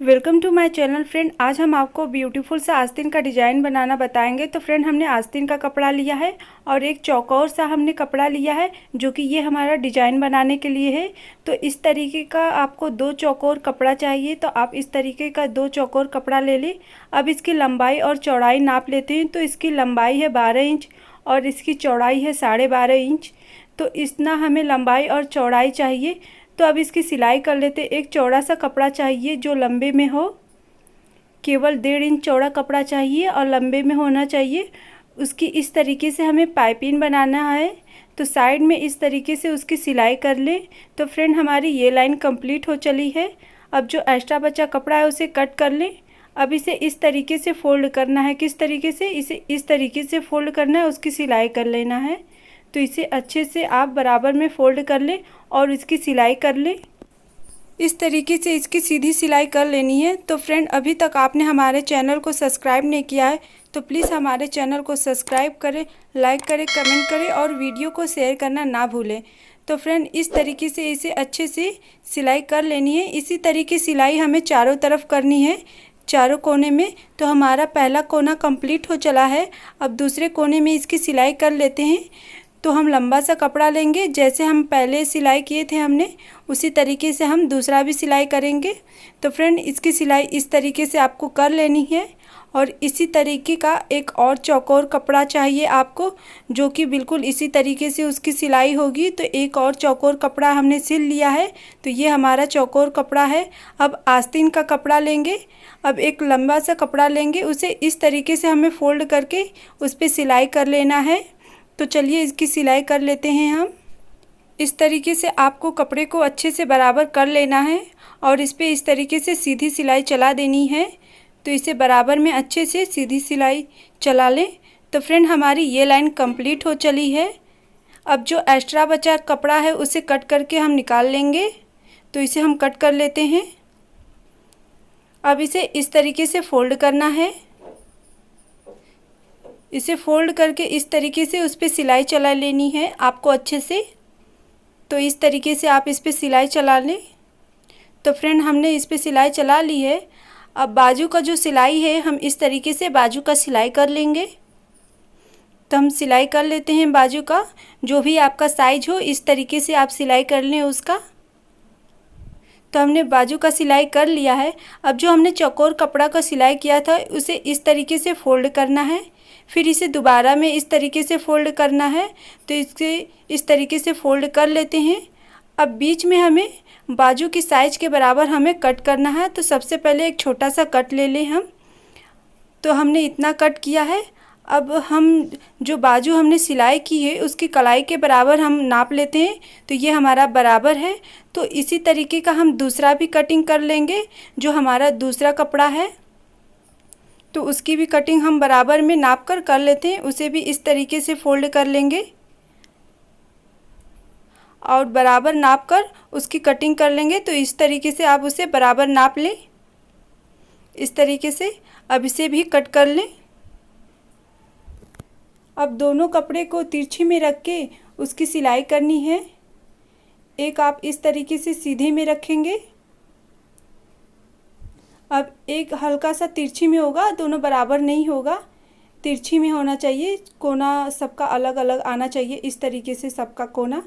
Welcome to my channel friend. आज हम आपको ब्यूटीफुल सा आस्तीन का डिज़ाइन बनाना बताएंगे। तो फ्रेंड हमने आस्तीन का कपड़ा लिया है और एक चौकोर सा हमने कपड़ा लिया है जो कि ये हमारा डिज़ाइन बनाने के लिए है। तो इस तरीके का आपको 2 चौकोर कपड़ा चाहिए, तो आप इस तरीके का 2 चौकोर कपड़ा ले लें। अब इसकी लंबाई और चौड़ाई नाप लेते हैं। तो इसकी लंबाई है 12 इंच और इसकी चौड़ाई है 12.5 इंच। तो इतना हमें लंबाई और चौड़ाई चाहिए। तो अब इसकी सिलाई कर लेते। एक चौड़ा सा कपड़ा चाहिए जो लंबे में हो, केवल 1.5 इंच चौड़ा कपड़ा चाहिए और लंबे में होना चाहिए। उसकी इस तरीके से हमें पाइपिंग बनाना है। तो साइड में इस तरीके से उसकी सिलाई कर लें। तो फ्रेंड हमारी ये लाइन कंप्लीट हो चली है। अब जो एक्स्ट्रा बचा कपड़ा है उसे कट कर लें। अब इसे इस तरीके से फोल्ड करना है। किस तरीके से? इसे इस तरीके से फोल्ड करना है, उसकी सिलाई कर लेना है। तो इसे अच्छे से आप बराबर में फ़ोल्ड कर लें और इसकी सिलाई कर लें। इस तरीके से इसकी सीधी सिलाई कर लेनी है। तो फ्रेंड अभी तक आपने हमारे चैनल को सब्सक्राइब नहीं किया है तो प्लीज़ हमारे चैनल को सब्सक्राइब करें, लाइक करें, कमेंट करें और वीडियो को शेयर करना ना भूलें। तो फ्रेंड इस तरीके से इसे अच्छे से सिलाई कर लेनी है। इसी तरीके सिलाई हमें चारों तरफ करनी है, चारों कोने में। तो हमारा पहला कोना कंप्लीट हो चला है। अब दूसरे कोने में इसकी सिलाई कर लेते हैं। तो हम लंबा सा कपड़ा लेंगे, जैसे हम पहले सिलाई किए थे हमने उसी तरीके से हम दूसरा भी सिलाई करेंगे। तो फ्रेंड इसकी सिलाई इस तरीके से आपको कर लेनी है। और इसी तरीके का एक और चौकोर कपड़ा चाहिए आपको, जो कि बिल्कुल इसी तरीके से उसकी सिलाई होगी। तो एक और चौकोर कपड़ा हमने सिल लिया है। तो ये हमारा चौकोर कपड़ा है। अब आस्तीन का कपड़ा लेंगे। अब एक लंबा सा कपड़ा लेंगे, उसे इस तरीके से हमें फ़ोल्ड करके उस पर सिलाई कर लेना है। तो चलिए इसकी सिलाई कर लेते हैं हम। इस तरीके से आपको कपड़े को अच्छे से बराबर कर लेना है और इस पे इस तरीके से सीधी सिलाई चला देनी है। तो इसे बराबर में अच्छे से सीधी सिलाई चला लें। तो फ्रेंड हमारी ये लाइन कंप्लीट हो चली है। अब जो एक्स्ट्रा बचा कपड़ा है उसे कट करके हम निकाल लेंगे। तो इसे हम कट कर लेते हैं। अब इसे इस तरीके से फ़ोल्ड करना है। इसे फ़ोल्ड करके इस तरीके से उस पर सिलाई चला लेनी है आपको अच्छे से। तो इस तरीके से आप इस पर सिलाई चला लें। तो फ्रेंड हमने इस पर सिलाई चला ली है। अब बाजू का जो सिलाई है हम इस तरीके से बाजू का सिलाई कर लेंगे। तो हम सिलाई कर लेते हैं बाजू का, जो भी आपका साइज हो इस तरीके से आप सिलाई कर लें उसका। तो हमने बाजू का सिलाई कर लिया है। अब जो हमने चौकोर कपड़ा का सिलाई किया था उसे इस तरीके से फ़ोल्ड करना है। फिर इसे दोबारा में इस तरीके से फ़ोल्ड करना है। तो इसे इस तरीके से फ़ोल्ड कर लेते हैं। अब बीच में हमें बाजू की साइज के बराबर हमें कट करना है। तो सबसे पहले एक छोटा सा कट ले लें हम। तो हमने इतना कट किया है। अब हम जो बाजू हमने सिलाई की है उसकी कलाई के बराबर हम नाप लेते हैं। तो ये हमारा बराबर है। तो इसी तरीके का हम दूसरा भी कटिंग कर लेंगे। जो हमारा दूसरा कपड़ा है तो उसकी भी कटिंग हम बराबर में नाप कर लेते हैं। उसे भी इस तरीके से फ़ोल्ड कर लेंगे और बराबर नाप कर उसकी कटिंग कर लेंगे। तो इस तरीके से आप उसे बराबर नाप लें इस तरीके से। अब इसे भी कट कर लें। अब दोनों कपड़े को तिरछी में रख के उसकी सिलाई करनी है। एक आप इस तरीके से सीधे में रखेंगे। अब एक हल्का सा तिरछी में होगा, दोनों बराबर नहीं होगा, तिरछी में होना चाहिए। कोना सबका अलग अलग आना चाहिए इस तरीके से सबका कोना।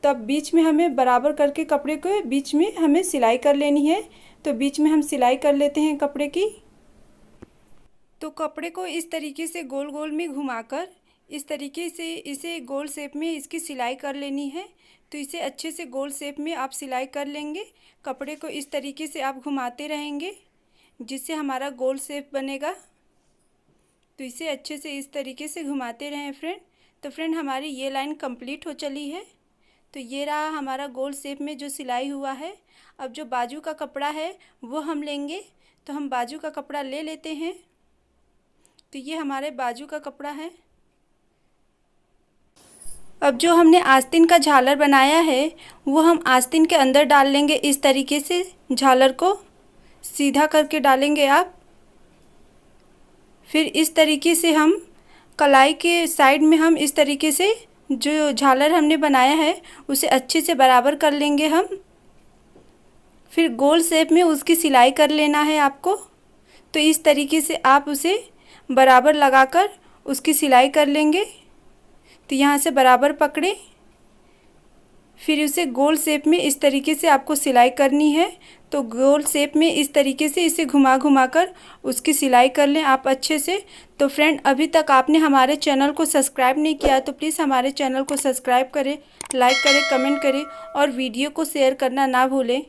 तब बीच में हमें बराबर करके कपड़े को बीच में हमें सिलाई कर लेनी है। तो बीच में हम सिलाई कर लेते हैं कपड़े की। तो कपड़े को इस तरीके से गोल गोल में घुमाकर इस तरीके से इसे गोल शेप में इसकी सिलाई कर लेनी है। तो इसे अच्छे से गोल शेप में आप सिलाई कर लेंगे। कपड़े को इस तरीके से आप घुमाते रहेंगे जिससे हमारा गोल शेप बनेगा। तो इसे अच्छे से इस तरीके से घुमाते रहें फ्रेंड। तो फ्रेंड हमारी ये लाइन कंप्लीट हो चली है। तो ये रहा हमारा गोल शेप में जो सिलाई हुआ है। अब जो बाजू का कपड़ा है वो हम लेंगे। तो हम बाजू का कपड़ा ले लेते हैं। तो ये हमारे बाजू का कपड़ा है। अब जो हमने आस्तीन का झालर बनाया है वो हम आस्तीन के अंदर डाल लेंगे। इस तरीके से झालर को सीधा करके डालेंगे आप। फिर इस तरीके से हम कलाई के साइड में हम इस तरीके से जो झालर हमने बनाया है उसे अच्छे से बराबर कर लेंगे हम। फिर गोल शेप में उसकी सिलाई कर लेना है आपको। तो इस तरीके से आप उसे बराबर लगाकर उसकी सिलाई कर लेंगे। तो यहाँ से बराबर पकड़े, फिर उसे गोल शेप में इस तरीके से आपको सिलाई करनी है। तो गोल शेप में इस तरीके से इसे घुमा घुमा कर उसकी सिलाई कर लें आप अच्छे से। तो फ्रेंड, अभी तक आपने हमारे चैनल को सब्सक्राइब नहीं किया तो प्लीज़ हमारे चैनल को सब्सक्राइब करें, लाइक करें, कमेंट करें और वीडियो को शेयर करना ना भूलें।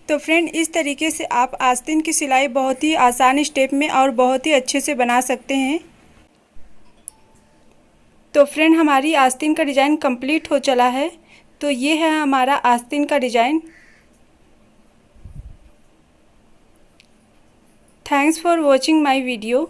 तो फ्रेंड, इस तरीके से आप आस्तीन की सिलाई बहुत ही आसान स्टेप में और बहुत ही अच्छे से बना सकते हैं। तो फ्रेंड, हमारी आस्तीन का डिज़ाइन कंप्लीट हो चला है। तो ये है हमारा आस्तीन का design. Thanks for watching my video.